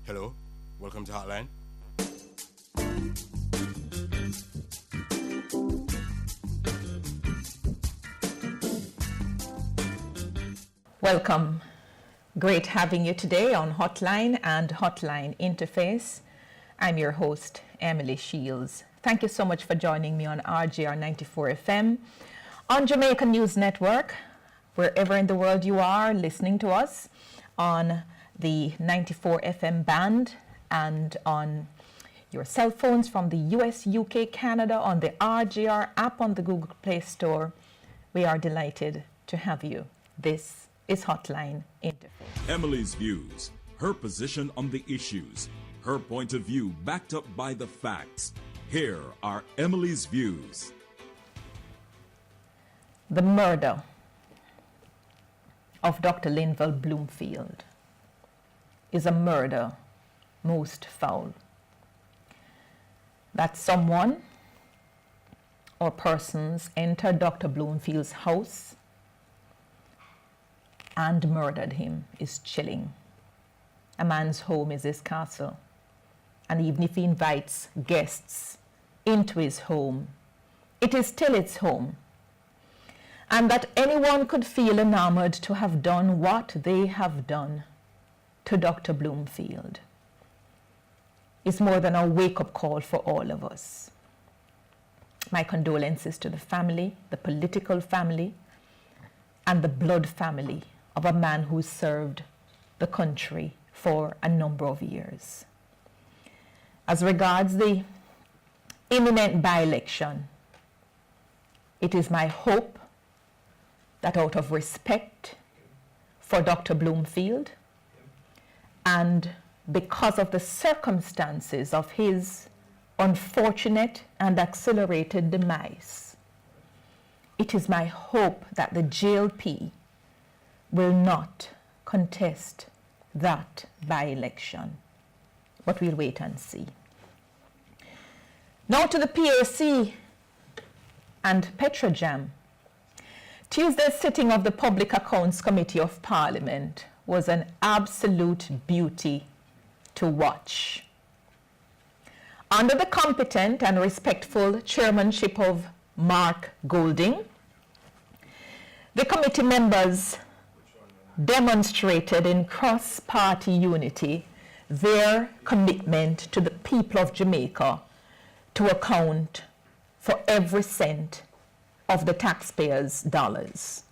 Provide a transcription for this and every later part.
Hello, welcome to Hotline. Welcome. Great having you today on Hotline and Hotline Interface. I'm your host, Emily Shields. Thank you so much for joining me on RJR 94 FM, on Jamaica News Network, wherever in the world you are listening to us, on the 94 FM band and on your cell phones from the US, UK, Canada, on the RJR app on the Google Play Store. We are delighted to have you. This is Hotline Interface. Emily's views, her position on the issues, her point of view backed up by the facts. Here are Emily's views. The murder of Dr. Linval Bloomfield is a murder most foul. That someone or persons entered Dr. Bloomfield's house and murdered him is chilling. A man's home is his castle, and even if he invites guests into his home, it is still its home. And that anyone could feel enamored to have done what they have done to Dr. Bloomfield is more than a wake-up call for all of us. My condolences to the family, the political family, and the blood family of a man who served the country for a number of years. As regards the imminent by-election, it is my hope that out of respect for Dr. Bloomfield and because of the circumstances of his unfortunate and accelerated demise, it is my hope that the JLP will not contest that by-election. But we'll wait and see. Now to the PAC and Petrojam. Tuesday's sitting of the Public Accounts Committee of Parliament was an absolute beauty to watch. Under the competent and respectful chairmanship of Mark Golding, the committee members demonstrated in cross-party unity their commitment to the people of Jamaica to account for every cent of the taxpayers' dollars.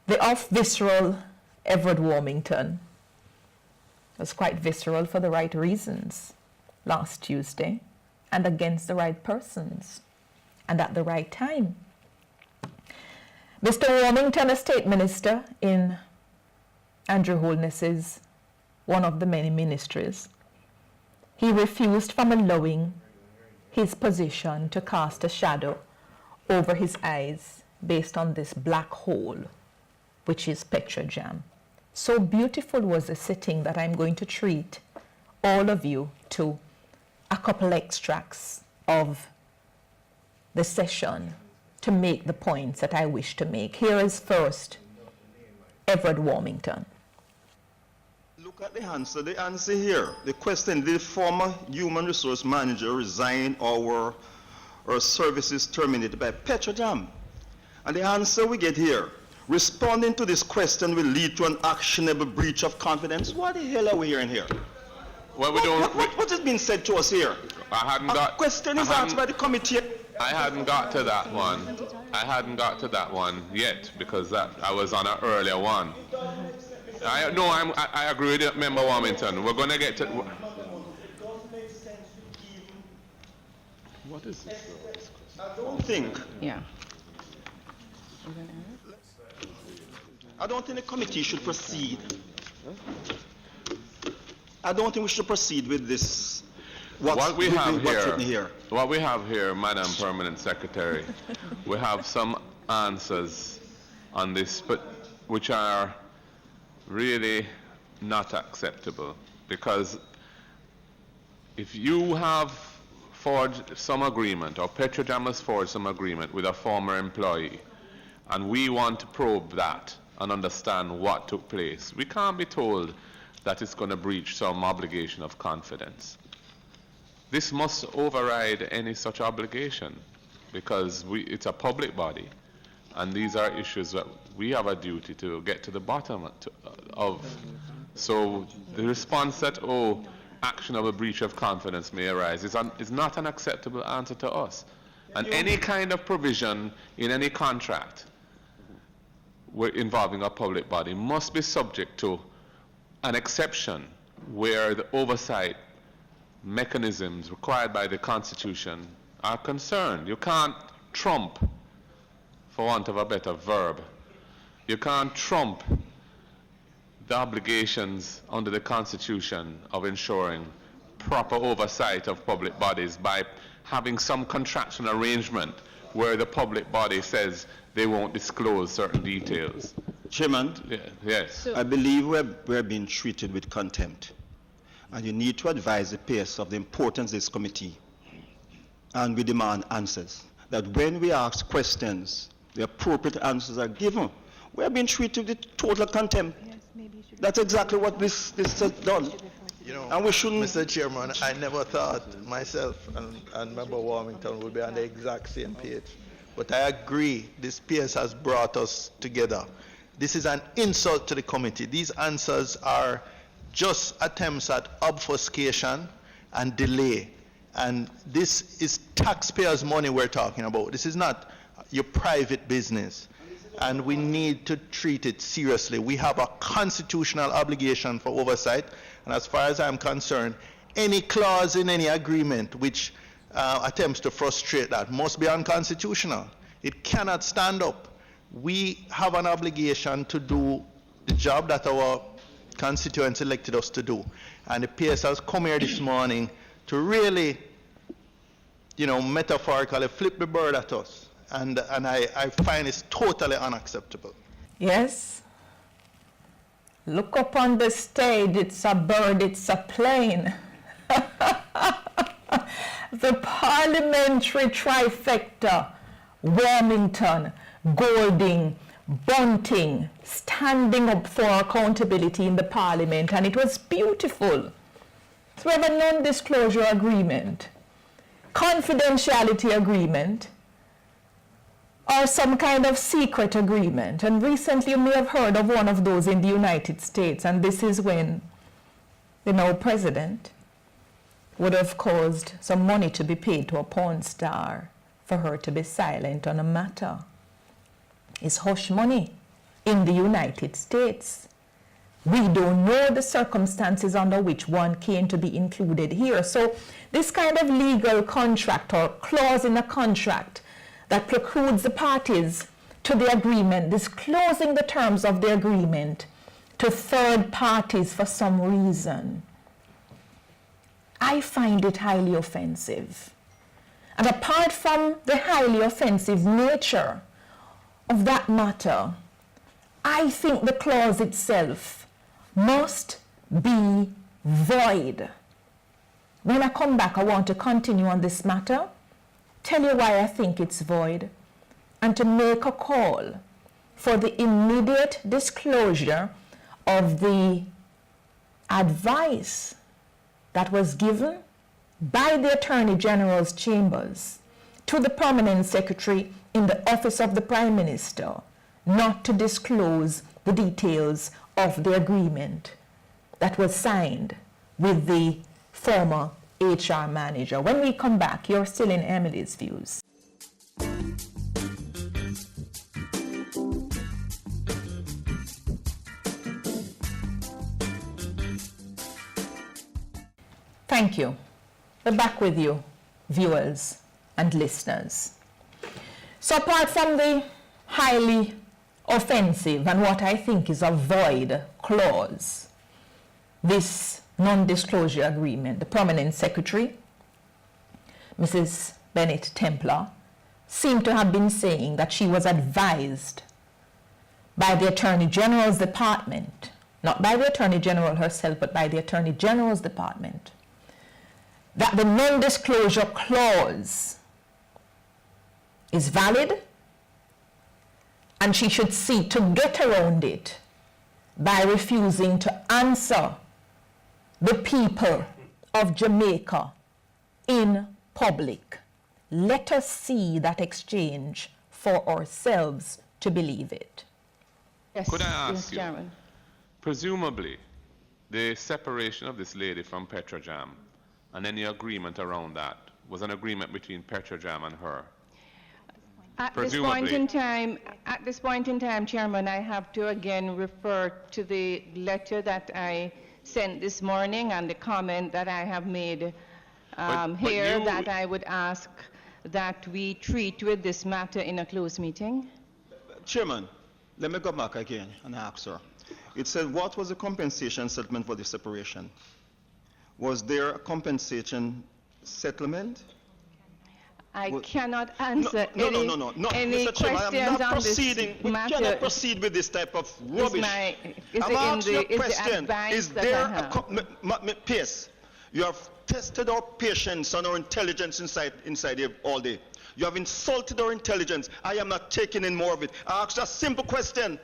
The off-visceral Everett Warmington was quite visceral for the right reasons last Tuesday and against the right persons and at the right time. Mr. Warmington, a state minister in Andrew Holness's one of the many ministries, he refused from allowing his position to cast a shadow over his eyes based on this black hole, which is Petrojam. So beautiful was the sitting that I'm going to treat all of you to a couple extracts of the session to make the points that I wish to make. Here is first Everett Warmington. Look at the answer. The answer here. The question, did the former human resource manager resign or services terminated by Petrojam? And the answer we get here, responding to this question will lead to an actionable breach of confidence. What the hell are we hearing here? Well, what is being said to us here? Question is asked by the committee. I hadn't got to that one. I hadn't got to that one yet because I was on an earlier one. I agree with Member Warmington. We're going to get to... What is this? I don't think... Yeah. I don't think the committee should proceed. I don't think we should proceed with this. What we have here, Madam Permanent Secretary, we have some answers on this, but which are really not acceptable, because if you have forged some agreement, or Petrojam has forged some agreement with a former employee, and we want to probe that and understand what took place. We can't be told that it's going to breach some obligation of confidence. This must override any such obligation, because it's a public body, and these are issues that we have a duty to get to the bottom of. So the response that, action of a breach of confidence may arise is not an acceptable answer to us. And any kind of provision in any contract involving a public body must be subject to an exception where the oversight mechanisms required by the Constitution are concerned. You can't trump, for want of a better verb, you can't trump the obligations under the Constitution of ensuring proper oversight of public bodies by having some contractual arrangement where the public body says they won't disclose certain details. Chairman, yes. I believe we're being treated with contempt. And you need to advise the PS of the importance of this committee. And we demand answers. That when we ask questions, the appropriate answers are given. We're being treated with total contempt. Yes, maybe you should. That's exactly what this has done. You know, And we shouldn't. Mr. Chairman, I never thought myself and Member Warmington would be on the exact same page. But I agree, this PS has brought us together. This is an insult to the committee. These answers are just attempts at obfuscation and delay. And this is taxpayers' money we're talking about. This is not your private business. And we need to treat it seriously. We have a constitutional obligation for oversight. And as far as I'm concerned, any clause in any agreement which attempts to frustrate that must be unconstitutional. It cannot stand up. We have an obligation to do the job that our constituents elected us to do. And the PS has come here this morning to really, metaphorically flip the bird at us. And I find it's totally unacceptable. Yes. Look up on the stage, it's a bird, it's a plane. The parliamentary trifecta, Warmington, Golding, Bunting, standing up for accountability in the parliament, and it was beautiful. So we have a non-disclosure agreement, confidentiality agreement, or some kind of secret agreement. And recently you may have heard of one of those in the United States, and this is when the now president would have caused some money to be paid to a porn star for her to be silent on a matter. It's hush money in the United States. We don't know the circumstances under which one came to be included here. So this kind of legal contract or clause in a contract that precludes the parties to the agreement, disclosing the terms of the agreement to third parties for some reason, I find it highly offensive. And apart from the highly offensive nature of that matter, I think the clause itself must be void. When I come back, I want to continue on this matter, tell you why I think it's void, and to make a call for the immediate disclosure of the advice that was given by the Attorney General's chambers to the Permanent Secretary in the Office of the Prime Minister not to disclose the details of the agreement that was signed with the former HR manager. When we come back, you're still in Emily's Views. Thank you. We're back with you, viewers and listeners. So apart from the highly offensive and what I think is a void clause, this non-disclosure agreement, the Permanent Secretary, Mrs. Bennett Templar, seemed to have been saying that she was advised by the Attorney General's Department, not by the Attorney General herself, but by the Attorney General's Department, that the non-disclosure clause is valid and she should seek to get around it by refusing to answer the people of Jamaica in public. Let us see that exchange for ourselves to believe it. Yes, Could I ask yes, you, Chairman. presumably, the separation of this lady from Petrojam and any agreement around that was an agreement between Petrojam and her? At this point Presumably. in time, Chairman, I have to again refer to the letter that I sent this morning and the comment that I have made here that I would ask that we treat with this matter in a closed meeting. Chairman, let me go back again and ask her. It said, what was the compensation settlement for the separation? Was there a compensation settlement? I cannot answer No, any Mr. Chairman, questions I'm not on proceeding. this We matter. cannot proceed with this type of rubbish. I'm asking you a question. Is there a Pierce, you have tested our patience and our intelligence inside here all day. You have insulted our intelligence. I am not taking in more of it. I asked a simple question.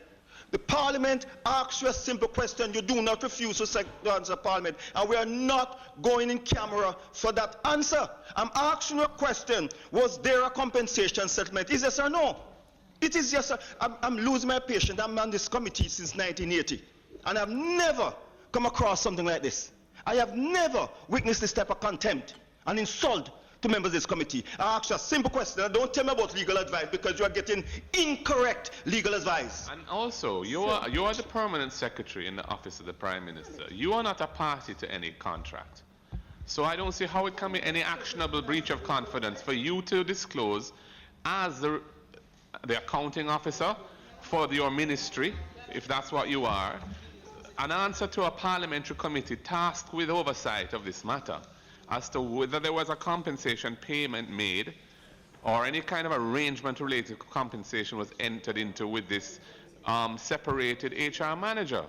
The Parliament asks you a simple question. You do not refuse to answer Parliament. And we are not going in camera for that answer. I'm asking you a question. Was there a compensation settlement? Is yes or no? It is yes, sir. I'm losing my patience. I'm on this committee since 1980. And I've never come across something like this. I have never witnessed this type of contempt and insult to members of this committee. I ask you a simple question. Don't tell me about legal advice because you are getting incorrect legal advice. And also, you are the permanent secretary in the office of the Prime Minister. You are not a party to any contract. So I don't see how it can be any actionable breach of confidence for you to disclose as the accounting officer for your ministry, if that's what you are, an answer to a parliamentary committee tasked with oversight of this matter as to whether there was a compensation payment made or any kind of arrangement related to compensation was entered into with this separated HR manager.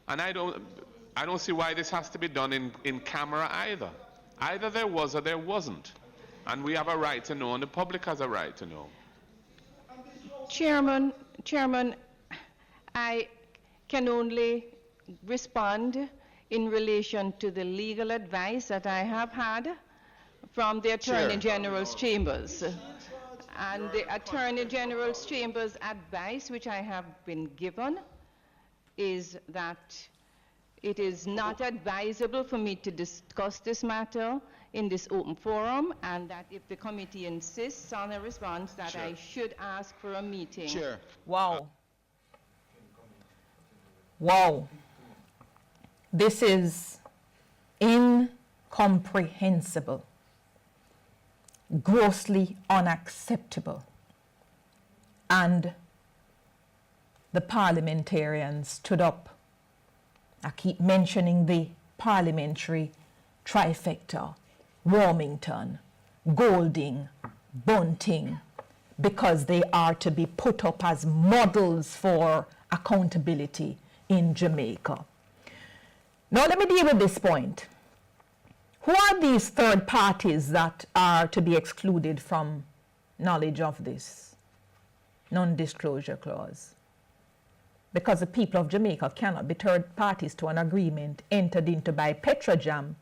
And I don't see why this has to be done in camera either. Either there was or there wasn't. And we have a right to know, and the public has a right to know. Chairman, I can only respond in relation to the legal advice that I have had from the Attorney General's chambers. And the Attorney General's chambers advice, which I have been given, is that it is not advisable for me to discuss this matter in this open forum, and that if the committee insists on a response, that I should ask for a meeting. Chair. Wow. Wow. This is incomprehensible, grossly unacceptable. And the parliamentarians stood up. I keep mentioning the parliamentary trifecta, Warmington, Golding, Bunting, because they are to be put up as models for accountability in Jamaica. Now let me deal with this point. Who are these third parties that are to be excluded from knowledge of this non-disclosure clause? Because the people of Jamaica cannot be third parties to an agreement entered into by Petrojam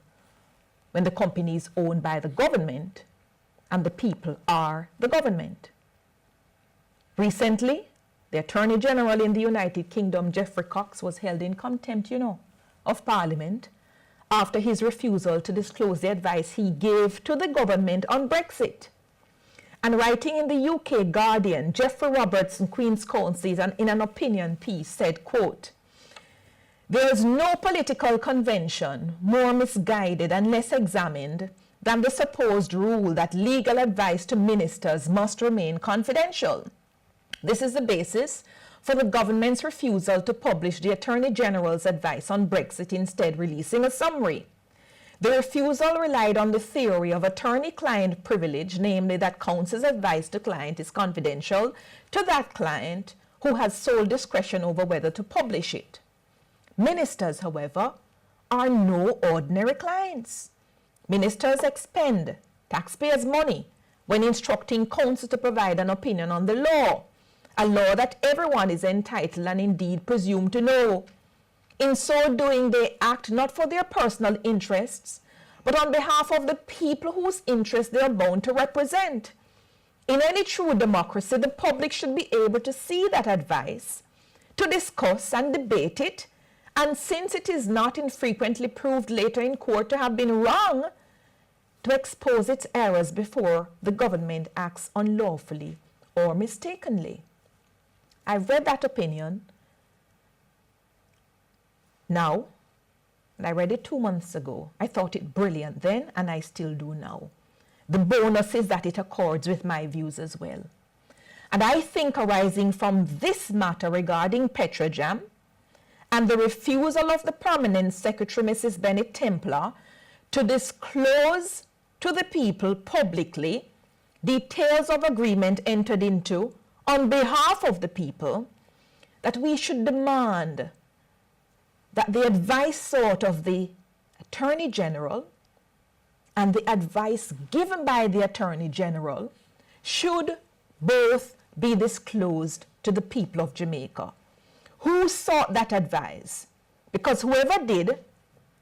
when the company is owned by the government and the people are the government. Recently, the Attorney General in the United Kingdom, Geoffrey Cox, was held in contempt, of Parliament after his refusal to disclose the advice he gave to the government on Brexit. And writing in the UK Guardian, Geoffrey Robertson, Queen's Counsel, in an opinion piece said, quote, "There is no political convention more misguided and less examined than the supposed rule that legal advice to ministers must remain confidential. This is the basis for the government's refusal to publish the Attorney General's advice on Brexit, instead releasing a summary. The refusal relied on the theory of attorney-client privilege, namely that counsel's advice to client is confidential to that client who has sole discretion over whether to publish it. Ministers, however, are no ordinary clients. Ministers expend taxpayers' money when instructing counsel to provide an opinion on the law, a law that everyone is entitled and indeed presumed to know. In so doing, they act not for their personal interests, but on behalf of the people whose interests they are bound to represent. In any true democracy, the public should be able to see that advice, to discuss and debate it, and since it is not infrequently proved later in court to have been wrong, to expose its errors before the government acts unlawfully or mistakenly. I've read that opinion now, and I read it 2 months ago. I thought it brilliant then, and I still do now. The bonus is that it accords with my views as well. And I think arising from this matter regarding Petrojam and the refusal of the Permanent Secretary, Mrs. Bennett Templar, to disclose to the people publicly details of agreement entered into on behalf of the people, that we should demand that the advice sought of the Attorney General and the advice given by the Attorney General should both be disclosed to the people of Jamaica. Who sought that advice? Because whoever did,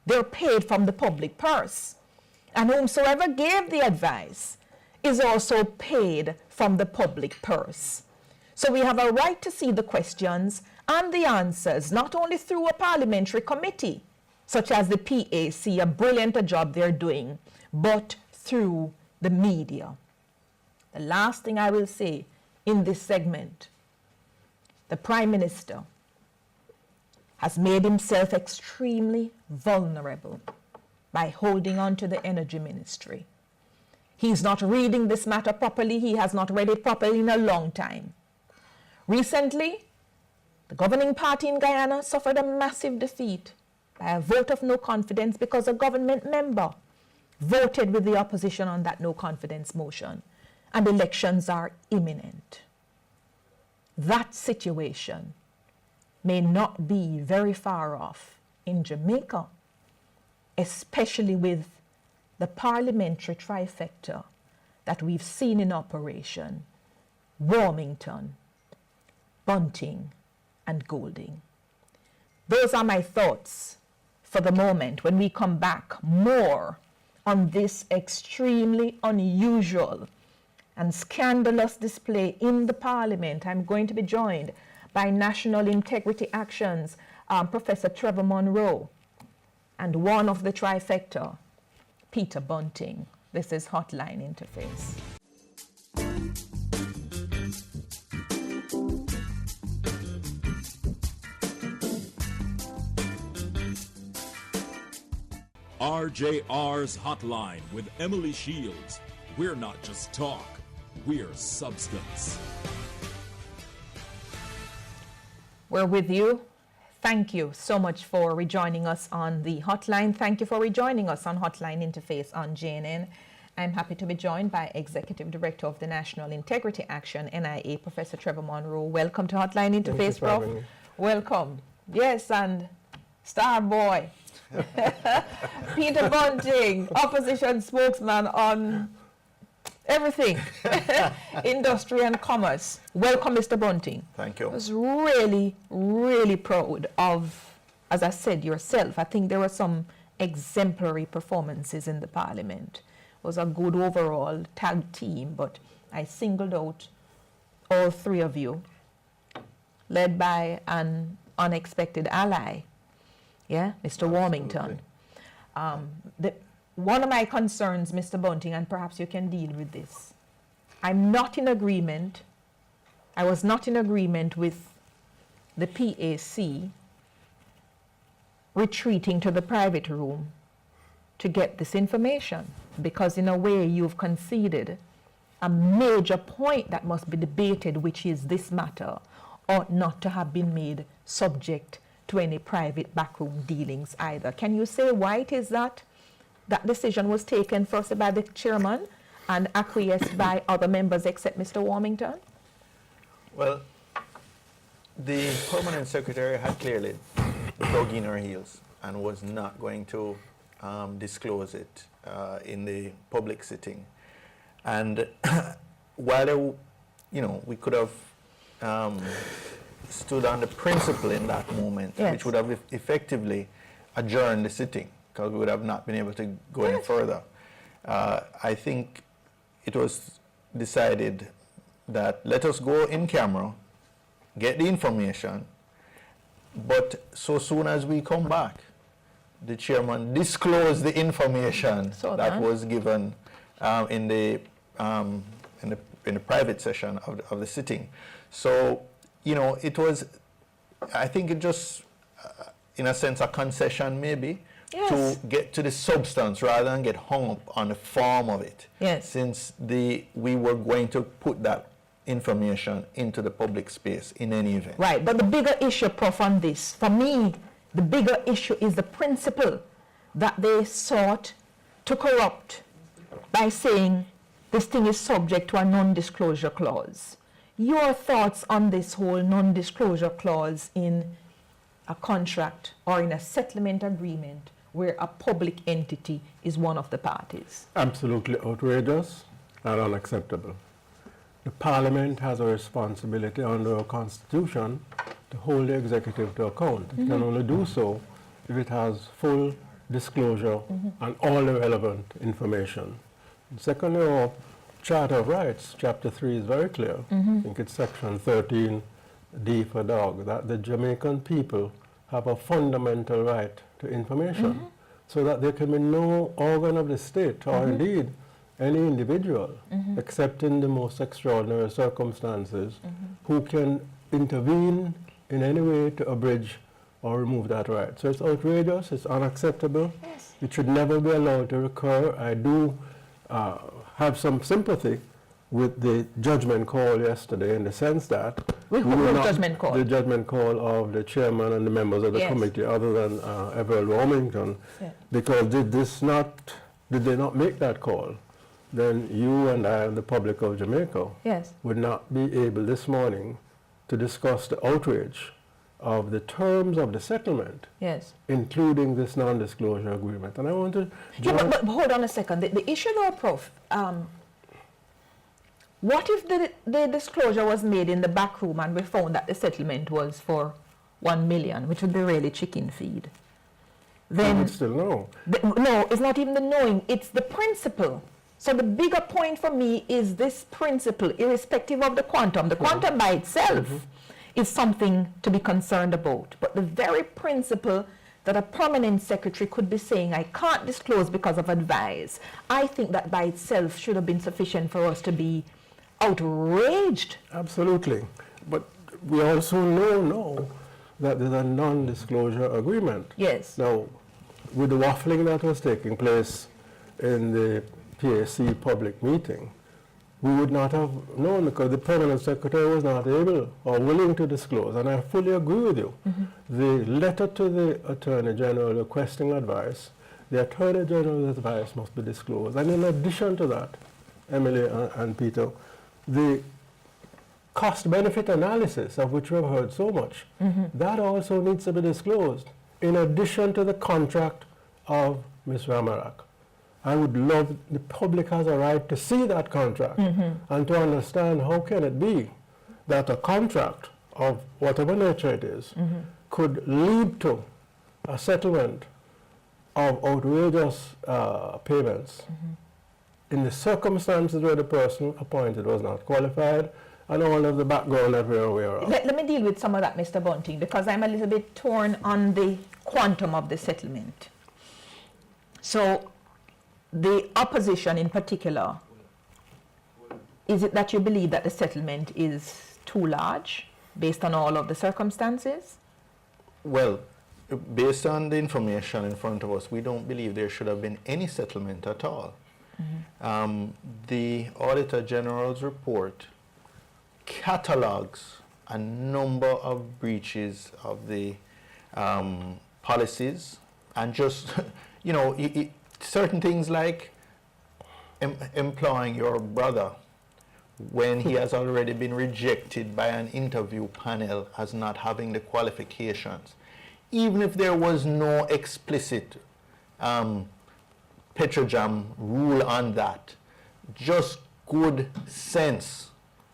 they're paid from the public purse. And whomsoever gave the advice is also paid from the public purse. So we have a right to see the questions and the answers, not only through a parliamentary committee, such as the PAC, a brilliant job they're doing, but through the media. The last thing I will say in this segment, the Prime Minister has made himself extremely vulnerable by holding on to the Energy Ministry. He's not reading this matter properly. He has not read it properly in a long time. Recently, the governing party in Guyana suffered a massive defeat by a vote of no confidence because a government member voted with the opposition on that no confidence motion, and elections are imminent. That situation may not be very far off in Jamaica, especially with the parliamentary trifecta that we've seen in operation: Warmington, Bunting, and Golding. Those are my thoughts for the moment. When we come back, more on this extremely unusual and scandalous display in the Parliament. I'm going to be joined by National Integrity Action's Professor Trevor Monroe and one of the trifecta, Peter Bunting. This is Hotline Interface. RJR's Hotline with Emily Shields. We're not just talk, we're substance. We're with you. Thank you so much for rejoining us on the hotline. Thank you for rejoining us on Hotline Interface on Jnn. I'm happy to be joined by Executive Director of the National Integrity Action, NIA, Professor Trevor Monroe. Welcome to Hotline Interface, Prof. Welcome. Yes, and star boy, Peter Bunting, opposition spokesman on everything, industry and commerce. Welcome, Mr. Bunting. Thank you. I was really, really proud of, as I said, yourself. I think there were some exemplary performances in the Parliament. It was a good overall tag team, but I singled out all three of you, led by an unexpected ally, Mr. Warmington. One of my concerns, Mr. Bunting, and perhaps you can deal with this, I'm not in agreement, I was not in agreement with the PAC retreating to the private room to get this information, because in a way you've conceded a major point that must be debated, which is this matter ought not to have been made subject to any private backroom dealings either. Can you say why it is that that decision was taken first by the chairman and acquiesced by other members except Mr. Warmington? Well, the permanent secretary had clearly dug in her heels and was not going to disclose it in the public sitting. And while we could have stood on the principle in that moment, Yes. which would have effectively adjourned the sitting, because we would have not been able to go any further. I think it was decided that let us go in camera, get the information, but so soon as we come back, the chairman disclosed the information that was given in the private session of the sitting. So, you know, it was, I think it just, in a sense, a concession maybe, to get to the substance rather than get hung up on the form of it. Yes. Since we were going to put that information into the public space in any event. Right, but the bigger issue, Prof, on this, for me, the bigger issue is the principle that they sought to corrupt by saying this thing is subject to a non-disclosure clause. Your thoughts on this whole non-disclosure clause in a contract or in a settlement agreement where a public entity is one of the parties? Absolutely outrageous and unacceptable. The Parliament has a responsibility under our Constitution to hold the executive to account. It can only do so if it has full disclosure on all the relevant information. And secondly, our Charter of Rights, Chapter 3 is very clear. I think it's Section 13D for dog, that the Jamaican people have a fundamental right to information, so that there can be no organ of the state or indeed any individual, except in the most extraordinary circumstances, who can intervene in any way to abridge or remove that right. So it's outrageous, it's unacceptable. Yes. It should never be allowed to recur. I do have some sympathy with the judgment call yesterday, in the sense that Which judgment call? The judgment call of the chairman and the members of the committee, other than Everett Wilmington, because did they not make that call, then you and I and the public of Jamaica would not be able this morning to discuss the outrage of the terms of the settlement, including this non-disclosure agreement. And I want to... but hold on a second. The issue though, Prof, what if the disclosure was made in the back room and we found that the settlement was for 1 million, which would be really chicken feed? Then... You would still know. No, it's not even the knowing, it's the principle. So the bigger point for me is this principle, irrespective of the quantum. The quantum by itself is something to be concerned about. But the very principle that a permanent secretary could be saying, I can't disclose because of advice, I think that by itself should have been sufficient for us to be outraged. Absolutely. But we also know that there's a non-disclosure agreement. Yes. Now, with the waffling that was taking place in the PAC public meeting, we would not have known, because the permanent secretary was not able or willing to disclose. And I fully agree with you. The letter to the Attorney General requesting advice, the Attorney General's advice must be disclosed. And in addition to that, Emily and Peter, the cost-benefit analysis, of which we have heard so much, that also needs to be disclosed, in addition to the contract of Ms. Ramarak. I would love, the public has a right to see that contract and to understand how can it be that a contract of whatever nature it is could lead to a settlement of outrageous payments in the circumstances where the person appointed was not qualified, and all of the background that we're aware of. Let me deal with some of that, Mr. Bunting, because I'm a little bit torn on the quantum of the settlement. So, the opposition in particular, is it that you believe that the settlement is too large based on all of the circumstances? Well, based on the information in front of us, we don't believe there should have been any settlement at all. The Auditor General's report catalogs a number of breaches of the policies, and just, you know, certain things like employing your brother when he has already been rejected by an interview panel as not having the qualifications. Even if there was no explicit Petrojam rule on that, just good sense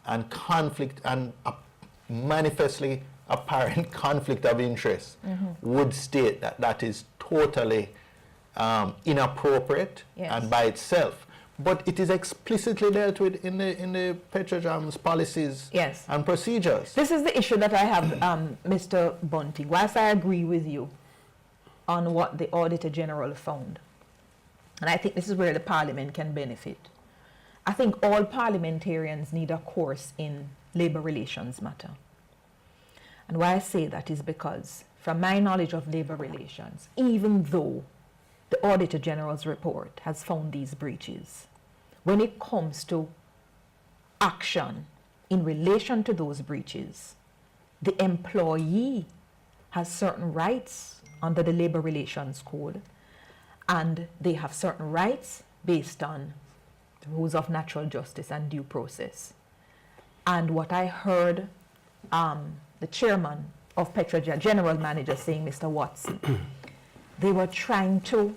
and conflict and manifestly apparent conflict of interest would state that that is totally inappropriate and by itself. But it is explicitly dealt with in the Petrojam's policies and procedures. This is the issue that I have, Mr. Bunting. Whilst I agree with you on what the Auditor General found, and I think this is where the Parliament can benefit, I think all parliamentarians need a course in labor relations matter. And why I say that is because, from my knowledge of labor relations, even though the Auditor General's report has found these breaches, when it comes to action in relation to those breaches, the employee has certain rights under the Labor Relations Code, and they have certain rights based on the rules of natural justice and due process. And what I heard the chairman of Petroja, general manager, saying, Mr. Watson, they were trying to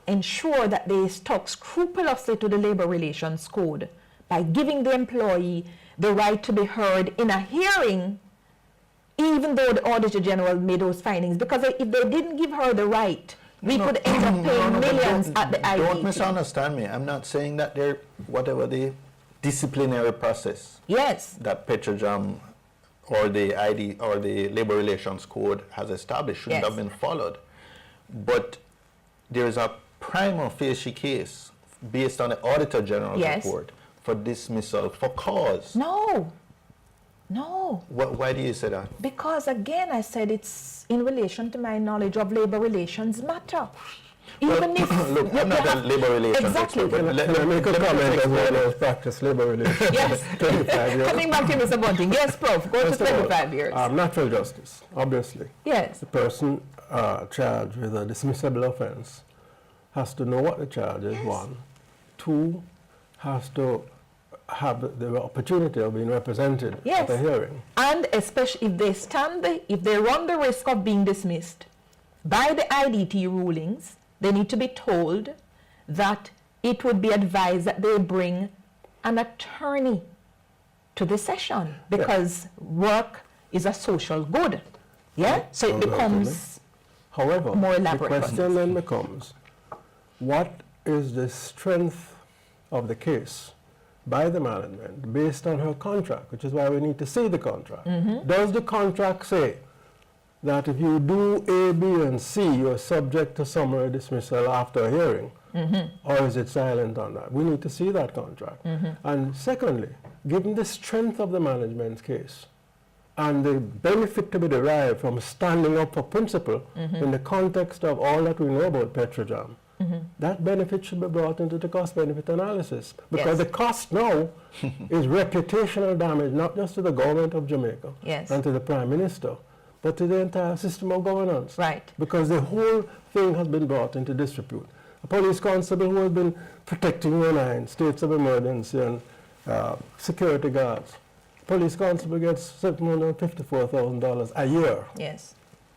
ensure that they stuck scrupulously to the Labor Relations Code by giving the employee the right to be heard in a hearing, even though the Auditor General made those findings. Because if they didn't give her the right, we could end up paying millions at the IDT. Don't misunderstand me. I'm not saying that they're, whatever the disciplinary process that Petrojam or the ID or the Labor Relations Code has established shouldn't have been followed. But there is a prima facie case based on the Auditor General's report for dismissal for cause. No. Why do you say that? Because again, I said it's in relation to my knowledge of labor relations matter. Even if look, I'm not a labor relations expert, but let me make a comment as well as practice labor relations. Yes. 25 years. Coming back to Mr. Bunting. Yes, Prof. Go to 25 years. Natural justice, obviously. Yes. The person charged with a dismissible offense has to know what the charge is, one. Two, has to have the opportunity of being represented at a hearing. And especially if they run the risk of being dismissed by the IDT rulings, they need to be told that it would be advised that they bring an attorney to the session, because work is a social good. So it becomes However, more elaborate. The question then becomes, what is the strength of the case by the management based on her contract, which is why we need to see the contract. Does the contract say that if you do A, B, and C, you're subject to summary dismissal after a hearing? Or is it silent on that? We need to see that contract. And secondly, given the strength of the management's case and the benefit to be derived from standing up for principle in the context of all that we know about Petrojam, that benefit should be brought into the cost-benefit analysis, because the cost now is reputational damage, not just to the government of Jamaica and to the Prime Minister, but to the entire system of governance. Because the whole thing has been brought into disrepute. A police constable who has been protecting your line, states of emergency, and security guards. Police constable gets $754,000 a year.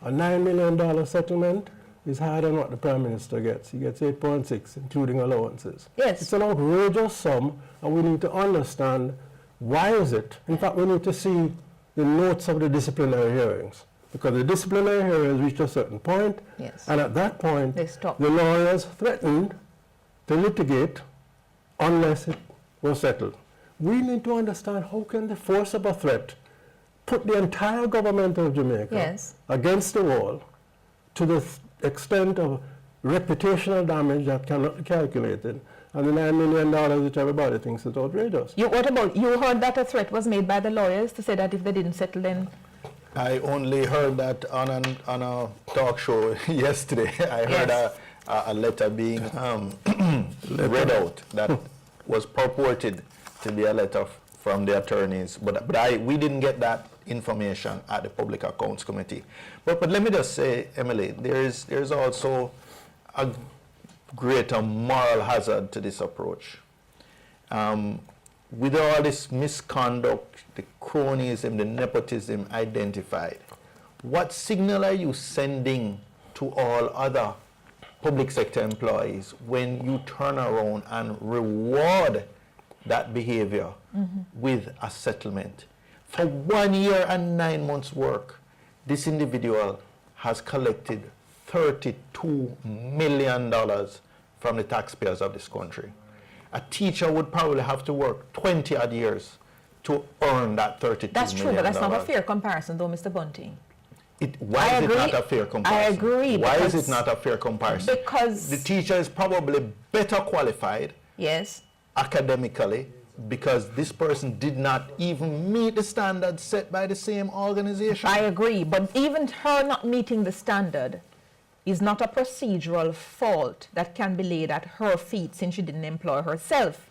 A $9 million settlement is higher than what the Prime Minister gets. He gets 8.6, including allowances. It's an outrageous sum, and we need to understand why is it. In fact, we need to see the notes of the disciplinary hearings, because the disciplinary hearings reached a certain point, and at that point, the lawyers threatened to litigate unless it was settled. We need to understand how can the force of a threat put the entire government of Jamaica against the wall to the extent of reputational damage that cannot be calculated, and the $9 million which everybody thinks is outrageous. What about, you heard that a threat was made by the lawyers to say that if they didn't settle, then... I only heard that on a talk show yesterday. I heard a letter being read out that was purported to be a letter from the attorneys, but we didn't get that information at the Public Accounts Committee. But let me just say, Emily, there's also a greater moral hazard to this approach. With all this misconduct, the cronyism, the nepotism identified, what signal are you sending to all other public sector employees when you turn around and reward that behavior with a settlement? For 1 year and 9 months' work, this individual has collected $32 million from the taxpayers of this country. A teacher would probably have to work 20 odd years to earn that $32 million. That's true, but that's not a fair comparison, though, Mr. Bunting. Why is it not a fair comparison? I agree. Why is it not a fair comparison? Because the teacher is probably better qualified, yes, academically, because this person did not even meet the standards set by the same organization. I agree, but even her not meeting the standard is not a procedural fault that can be laid at her feet since she didn't employ herself.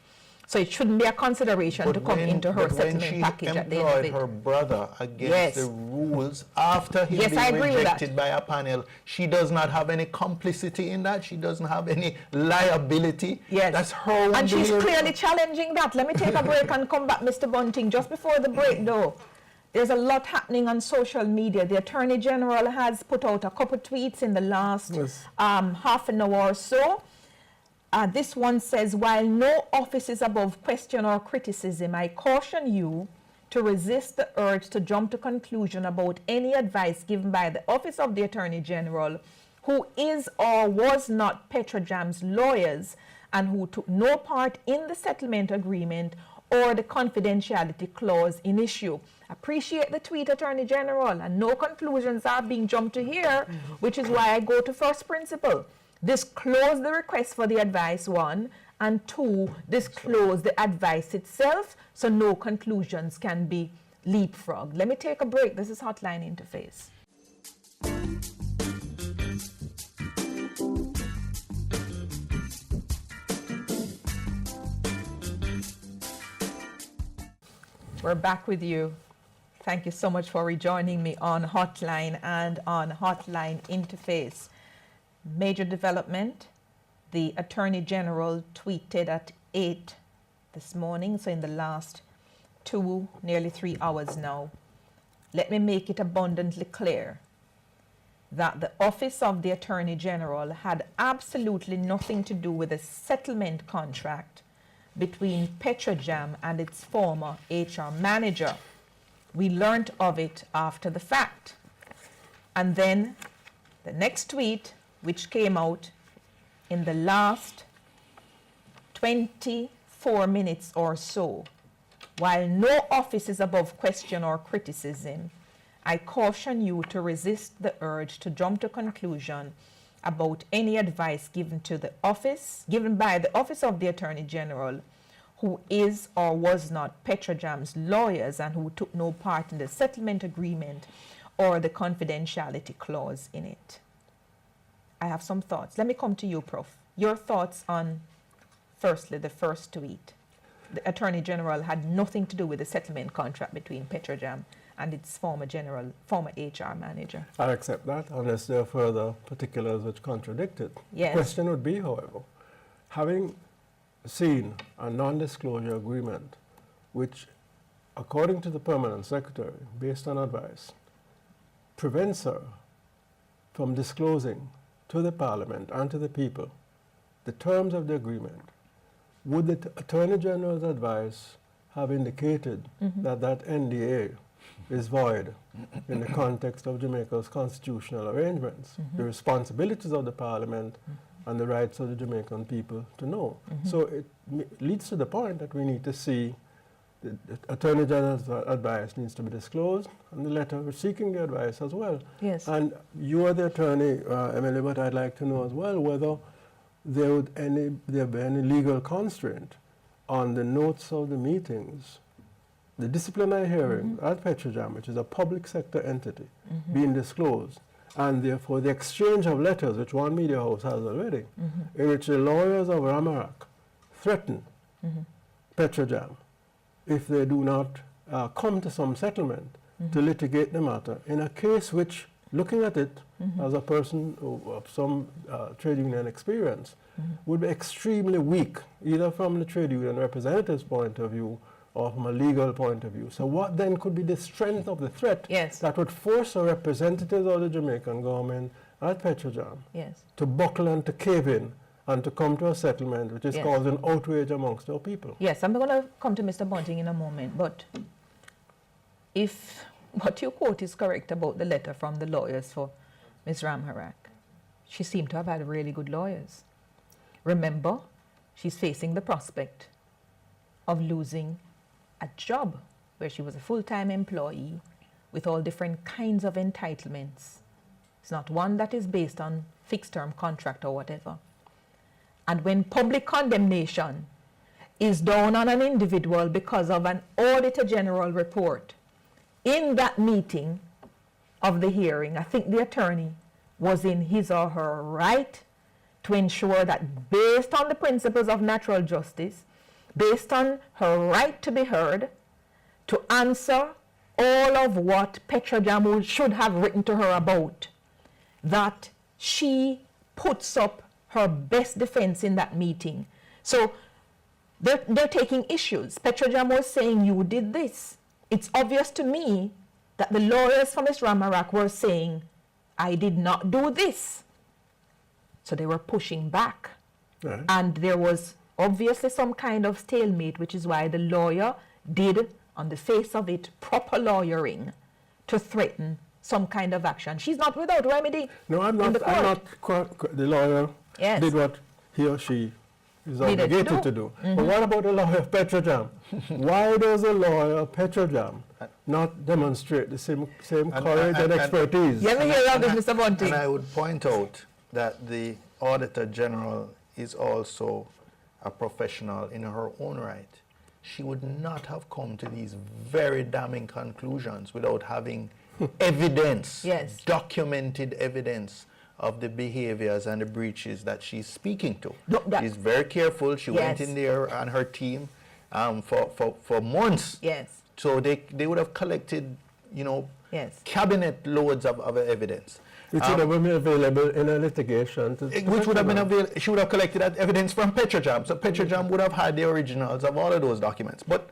So it shouldn't be a consideration to come into her settlement package at the end of it. When she employed her brother against the rules after he being rejected by a panel, she does not have any complicity in that. She doesn't have any liability. Yes. That's her own And she's behavior. clearly challenging that. Let me take a break and come back, Mr. Bunting. Just before the break, though, there's a lot happening on social media. The Attorney General has put out a couple tweets in the last half an hour or so. This one says, while no office is above question or criticism, I caution you to resist the urge to jump to conclusion about any advice given by the Office of the Attorney General, who is or was not Petrojam's lawyers and who took no part in the settlement agreement or the confidentiality clause in issue. Appreciate the tweet, Attorney General, and no conclusions are being jumped to here, which is why I go to first principle. Disclose the request for the advice, 1, and 2, disclose the advice itself so no conclusions can be leapfrogged. Let me take a break. This is Hotline Interface. We're back with you. Thank you so much for rejoining me on Hotline and on Hotline Interface. Major development, the Attorney General tweeted at 8 this morning, so in the last nearly 3 hours now. Let me make it abundantly clear that the Office of the Attorney General had absolutely nothing to do with a settlement contract between Petrojam and its former HR manager. We learned of it after the fact. And then the next tweet, which came out in the last 24 minutes or so. While no office is above question or criticism, I caution you to resist the urge to jump to conclusion about any advice given by the Office of the Attorney General, who is or was not Petrojam's lawyers and who took no part in the settlement agreement or the confidentiality clause in it. I have some thoughts. Let me come to you, Prof. Your thoughts on, firstly, the first tweet. The Attorney General had nothing to do with the settlement contract between Petrojam and its former HR manager. I accept that, unless there are further particulars which contradict it. Yes. The question would be, however, having seen a non-disclosure agreement, which, according to the Permanent Secretary, based on advice, prevents her from disclosing to the Parliament and to the people the terms of the agreement, would the Attorney General's advice have indicated that that NDA is void in the context of Jamaica's constitutional arrangements, the responsibilities of the Parliament and the rights of the Jamaican people to know? So it leads to the point that we need to see the Attorney General's advice needs to be disclosed, and the letter seeking the advice as well. Yes. And you are the attorney, Emily, but I'd like to know as well whether there would be any legal constraint on the notes of the meetings, the disciplinary hearing at Petrojam, which is a public sector entity, being disclosed, and therefore the exchange of letters, which one media house has already, in which the lawyers of Ramarak threaten Petrojam if they do not come to some settlement to litigate the matter in a case which, looking at it as a person of some trade union experience, would be extremely weak, either from the trade union representative's point of view or from a legal point of view. So what then could be the strength of the threat that would force a representative of the Jamaican government at Petrojam to buckle and to cave in and to come to a settlement which is causing outrage amongst our people? Yes, I'm going to come to Mr. Bunting in a moment, but if what you quote is correct about the letter from the lawyers for Ms. Ramharak, she seemed to have had really good lawyers. Remember, she's facing the prospect of losing a job where she was a full-time employee with all different kinds of entitlements. It's not one that is based on fixed-term contract or whatever. And when public condemnation is down on an individual because of an Auditor General report, in that meeting of the hearing, I think the attorney was in his or her right to ensure that based on the principles of natural justice, based on her right to be heard, to answer all of what Petrojam should have written to her about, that she puts up her best defense in that meeting. So they're taking issues. Petrojam was saying, you did this. It's obvious to me that the lawyers for Ms. Ramharak were saying, I did not do this. So they were pushing back. Right. And there was obviously some kind of stalemate, which is why the lawyer did, on the face of it, proper lawyering to threaten some kind of action. She's not without remedy. No, I'm not. The lawyer did what he or she is obligated to do. But what about the lawyer of Petrojam? Why does a lawyer of Petrojam not demonstrate the same courage and expertise? And I would point out that the Auditor General is also a professional in her own right. She would not have come to these very damning conclusions without having evidence, documented evidence of the behaviors and the breaches that she's speaking to. She's very careful. She went in there and her team for months. Yes. So they would have collected, cabinet loads of evidence. Which would have been available in a litigation. Which would have been available. She would have collected that evidence from Petrojam. So Petrojam would have had the originals of all of those documents. But,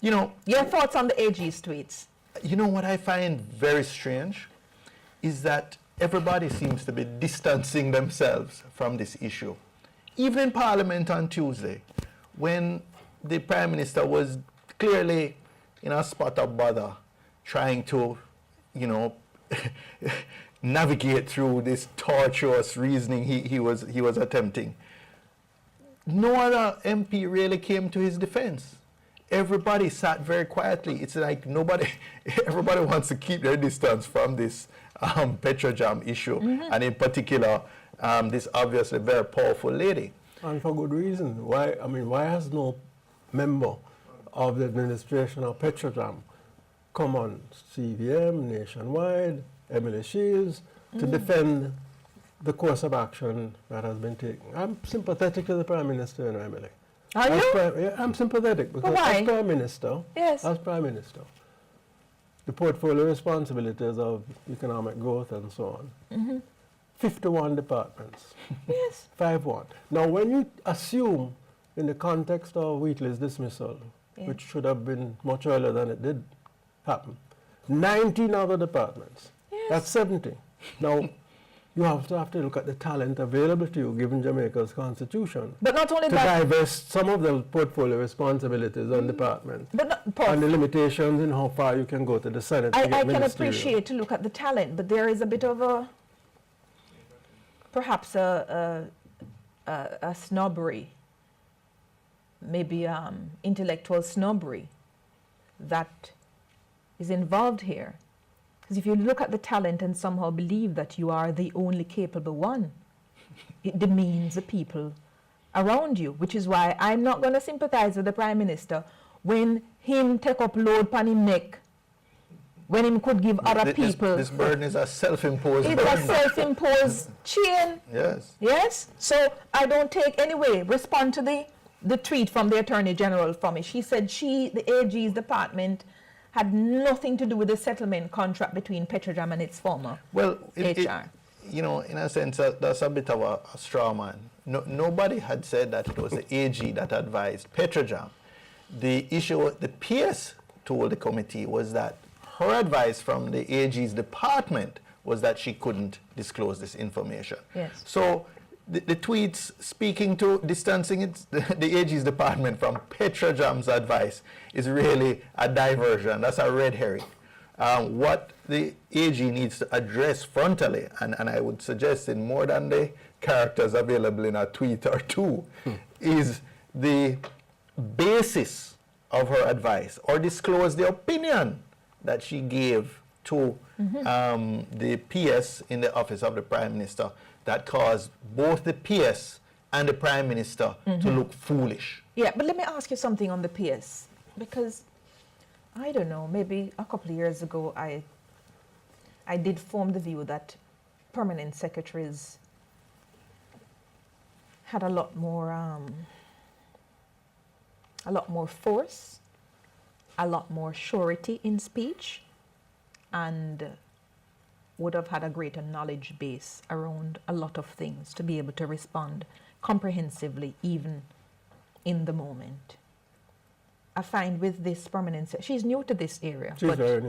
your thoughts on the AG's tweets? You know what I find very strange is that everybody seems to be distancing themselves from this issue. Even in Parliament on Tuesday, when the Prime Minister was clearly in a spot of bother, trying to, navigate through this tortuous reasoning he was attempting, no other MP really came to his defense. Everybody sat very quietly. It's like everybody wants to keep their distance from this Petrojam issue, and in particular, this obviously very powerful lady. And for good reason. Why has no member of the administration of Petrojam come on CVM, Nationwide, Emily Shields, to defend the course of action that has been taken? I'm sympathetic to the Prime Minister and Emily. Are you? I'm sympathetic because as Prime Minister, the portfolio responsibilities of economic growth and so on, 51 departments. Yes. 5-1. Now, when you assume in the context of Wheatley's dismissal, which should have been much earlier than it did happen, 19 other departments. Yes. That's 70. Now, you have to look at the talent available to you, given Jamaica's constitution. But not only to divest some of the portfolio responsibilities on departments. And the limitations in how far you can go to the Senate to get I can appreciate to look at the talent, but there is a bit of perhaps a snobbery, maybe intellectual snobbery that is involved here. Because if you look at the talent and somehow believe that you are the only capable one, it demeans the people around you, which is why I'm not going to sympathize with the Prime Minister when him take up load upon him neck, when him could give other people. This burden is a self-imposed burden. It's a self-imposed chain. Yes. Yes? So I don't take respond to the tweet from the Attorney General for me. She said the AG's department had nothing to do with the settlement contract between Petrojam and its former HR. In a sense, that's a bit of a straw man. Nobody had said that it was the AG that advised Petrojam. The issue, the PS told the committee was that her advice from the AG's department was that she couldn't disclose this information. Yes. So the tweets speaking to distancing the AG's department from Petrojam's advice is really a diversion. That's a red herring. What the AG needs to address frontally, and I would suggest in more than the characters available in a tweet or two, is the basis of her advice, or disclose the opinion that she gave to the PS in the office of the Prime Minister that caused both the PS and the Prime Minister to look foolish. Yeah, but let me ask you something on the PS, because I don't know, maybe a couple of years ago I did form the view that permanent secretaries had a lot more force, a lot more surety in speech, and would have had a greater knowledge base around a lot of things to be able to respond comprehensively, even in the moment. I find with this permanent she's new to this area,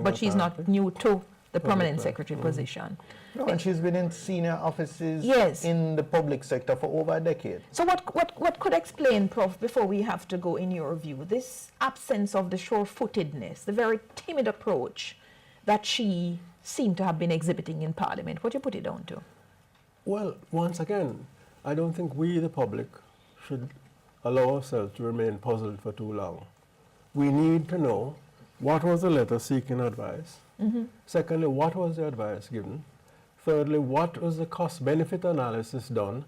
but she's not new to the permanent secretary position. No, and she's been in senior offices in the public sector for over a decade. So what could explain, Prof, before we have to go, in your view, this absence of the sure-footedness, the very timid approach that she seemed to have been exhibiting in Parliament? What do you put it down to? Well, once again, I don't think we, the public, should allow ourselves to remain puzzled for too long. We need to know what was the letter seeking advice. Secondly, what was the advice given? Thirdly, what was the cost-benefit analysis done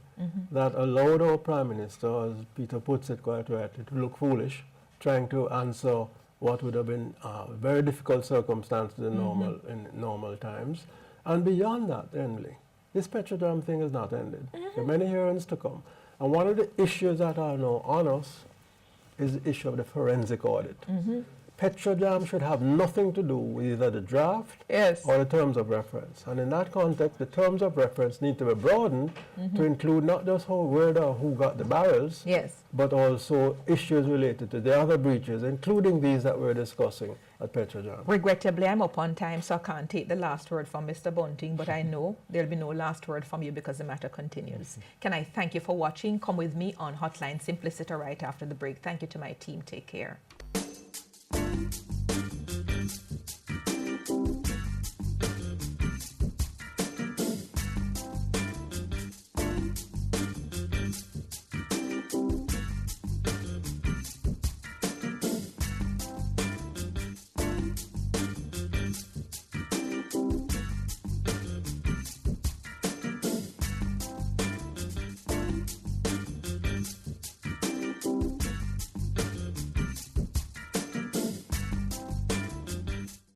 that allowed our Prime Minister, as Peter puts it quite rightly, to look foolish, trying to answer what would have been very difficult circumstances in normal times. And beyond that, Emily, this Petrodam thing is not ended. There are many hearings to come. And one of the issues that are now on us is the issue of the forensic audit. Petrodam should have nothing to do with either the draft or the terms of reference. And in that context, the terms of reference need to be broadened to include not just who got the barrels, but also issues related to the other breaches, including these that we're discussing at Petrodam. Regrettably, I'm up on time, so I can't take the last word from Mr. Bunting, but I know there'll be no last word from you because the matter continues. Can I thank you for watching? Come with me on Hotline Simplicity right after the break. Thank you to my team. Take care.